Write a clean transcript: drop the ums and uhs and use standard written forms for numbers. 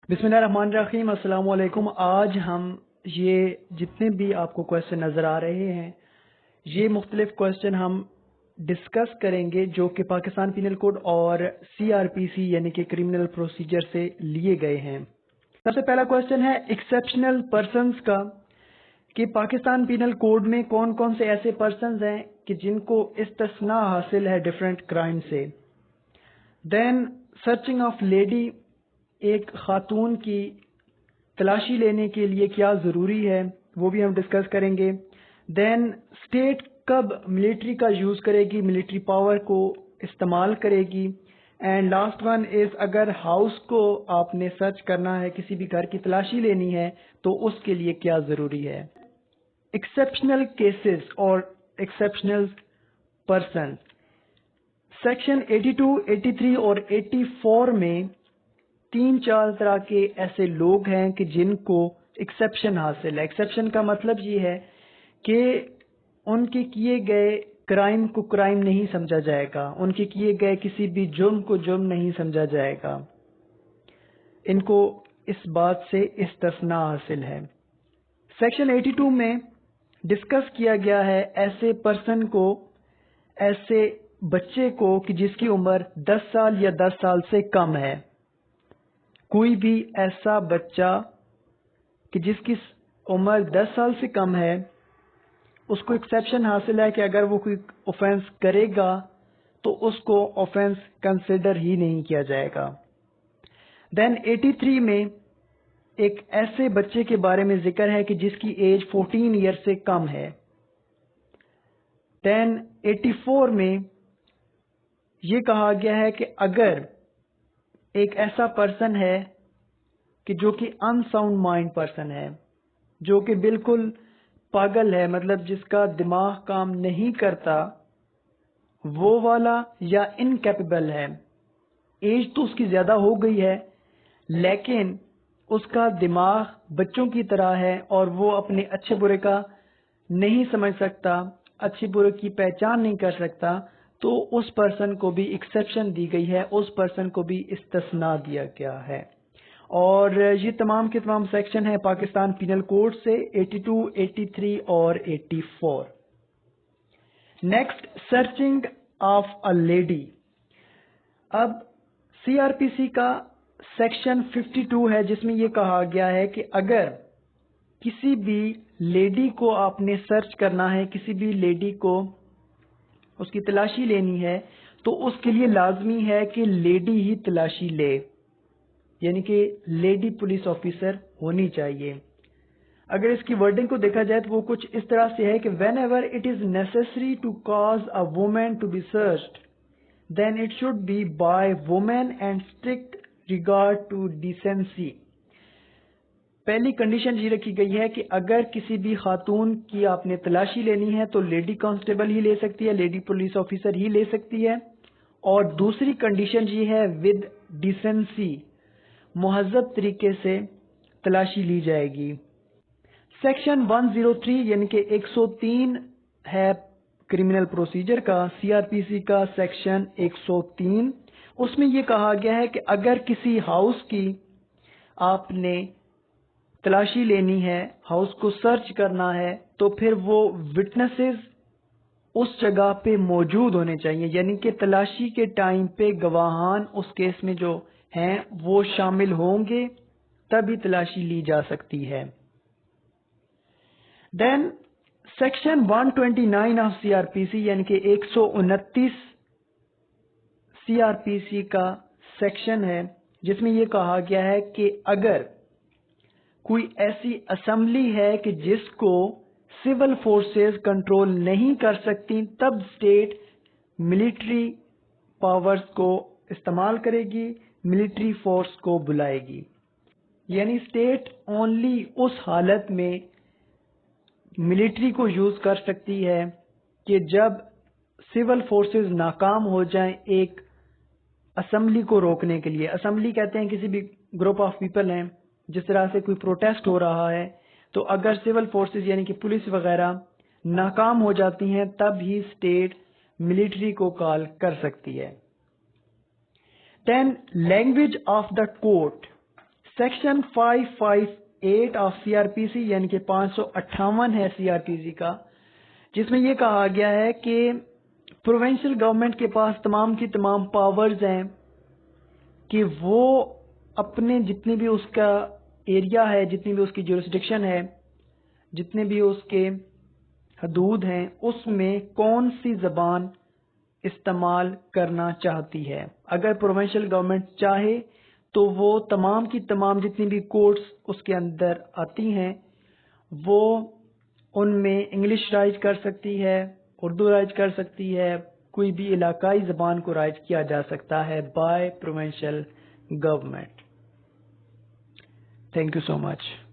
बिस्मिल्लाहिर्रहमानिर्रहीम। अस्सलाम वालेकुम। आज हम ये जितने भी आपको क्वेश्चन नज़र आ रहे हैं, ये मुख्तलिफ क्वेश्चन हम डिस्कस करेंगे जो कि पाकिस्तान पीनल कोड और CRPC यानी कि क्रिमिनल प्रोसीजर से लिए गए हैं। सबसे पहला क्वेश्चन है एक्सेप्शनल पर्सन्स का, कि पाकिस्तान पीनल कोड में कौन कौन से ऐसे पर्सन्स हैं कि जिनको इस्तिस्ना हासिल है डिफरेंट क्राइम से। देन सर्चिंग ऑफ लेडी, एक खातून की तलाशी लेने के लिए क्या ज़रूरी है, वो भी हम डिस्कस करेंगे। देन स्टेट कब मिलिट्री का यूज़ करेगी, मिलिट्री पावर को इस्तेमाल करेगी। एंड लास्ट वन इज़, अगर हाउस को आपने सर्च करना है, किसी भी घर की तलाशी लेनी है, तो उसके लिए क्या ज़रूरी है। एक्सेप्शनल केसेस और एक्सेप्शनल पर्सन, सेक्शन 82, 83 और 84 में 3-4 तरह के ऐसे लोग हैं कि जिनको एक्सेप्शन हासिल है। एक्सेप्शन का मतलब ये है कि उनके किए गए क्राइम को क्राइम नहीं समझा जाएगा, उनके किए गए किसी भी जुर्म को जुर्म नहीं समझा जाएगा, इनको इस बात से इस्तिस्ना हासिल है। सेक्शन 82 में डिस्कस किया गया है ऐसे पर्सन को, ऐसे बच्चे को कि जिसकी उम्र 10 साल या 10 साल से कम है। कोई भी ऐसा बच्चा कि जिसकी उम्र 10 साल से कम है, उसको एक्सेप्शन हासिल है कि अगर वो कोई ऑफेंस करेगा तो उसको ऑफेंस कंसिडर ही नहीं किया जाएगा। देन 83 में एक ऐसे बच्चे के बारे में जिक्र है कि जिसकी एज 14 ईयर से कम है। देन 84 में ये कहा गया है कि अगर एक ऐसा पर्सन है कि जो कि अनसाउंड माइंड पर्सन है, जो कि बिल्कुल पागल है, मतलब जिसका दिमाग काम नहीं करता, वो वाला, या इनकैपेबल है, एज तो उसकी ज्यादा हो गई है लेकिन उसका दिमाग बच्चों की तरह है और वो अपने अच्छे बुरे का नहीं समझ सकता, अच्छे बुरे की पहचान नहीं कर सकता, तो उस पर्सन को भी एक्सेप्शन दी गई है, उस पर्सन को भी इस्तिस्ना दिया गया है। और ये तमाम के तमाम सेक्शन है पाकिस्तान पीनल कोड से 82, 83 और 84। Next, searching of a lady. अब CRPC का सेक्शन 52 है जिसमें ये कहा गया है कि अगर किसी भी लेडी को आपने सर्च करना है, किसी भी लेडी को उसकी तलाशी लेनी है, तो उसके लिए लाजमी है कि लेडी ही तलाशी ले, यानी कि लेडी पुलिस ऑफिसर होनी चाहिए। अगर इसकी वर्डिंग को देखा जाए तो वो कुछ इस तरह से है कि whenever it is necessary to cause a woman to be searched then it should be by women and strict regard to decency. पहली कंडीशन ये रखी गई है कि अगर किसी भी खातून की आपने तलाशी लेनी है तो लेडी कांस्टेबल ही ले सकती है, लेडी पुलिस ऑफिसर ही ले सकती है। और दूसरी कंडीशन ये है विद डिसेंसी, मुहज़्ज़ब तरीके से तलाशी ली जाएगी। सेक्शन 103 यानी कि 103 है क्रिमिनल प्रोसीजर का, CRPC का सेक्शन 103। उसमें यह कहा गया है कि अगर किसी हाउस की आपने तलाशी लेनी है, हाउस को सर्च करना है, तो फिर वो विटनेसेस उस जगह पे मौजूद होने चाहिए, यानी कि तलाशी के टाइम पे गवाहान उस केस में जो हैं वो शामिल होंगे, तभी तलाशी ली जा सकती है। देन सेक्शन 129 ऑफ CRPC यानी कि 129 CRPC का सेक्शन है जिसमें यह कहा गया है कि अगर कोई ऐसी असेंबली है कि जिसको सिविल फोर्सेस कंट्रोल नहीं कर सकती, तब स्टेट मिलिट्री पावर्स को इस्तेमाल करेगी, मिलिट्री फोर्स को बुलाएगी। यानी स्टेट ओनली उस हालत में मिलिट्री को यूज कर सकती है कि जब सिविल फोर्सेस नाकाम हो जाएं एक असेंबली को रोकने के लिए। असेंबली कहते हैं किसी भी ग्रुप ऑफ पीपल हैं, जिस तरह से कोई प्रोटेस्ट हो रहा है, तो अगर सिविल फोर्सेस यानी कि पुलिस वगैरह नाकाम हो जाती हैं तब ही स्टेट मिलिट्री को कॉल कर सकती है। Then language of the court, section 558 of CRPC یعنی کہ 558 ہے CRPC کا، جس میں یہ کہا گیا ہے کہ پروونشل گورنمنٹ کے پاس تمام کی تمام پاورز ہیں کہ وہ اپنے جتنی بھی اس کا ایریا ہے، جتنی بھی اس کی جورسڈکشن ہے، جتنے بھی اس کے حدود ہیں، اس میں کون سی زبان استعمال کرنا چاہتی ہے۔ اگر پروونشل گورنمنٹ چاہے تو وہ تمام کی تمام جتنی بھی کورٹس اس کے اندر آتی ہیں وہ ان میں انگلش رائج کر سکتی ہے، اردو رائج کر سکتی ہے، کوئی بھی علاقائی زبان کو رائج کیا جا سکتا ہے by provincial government. Thank you so much.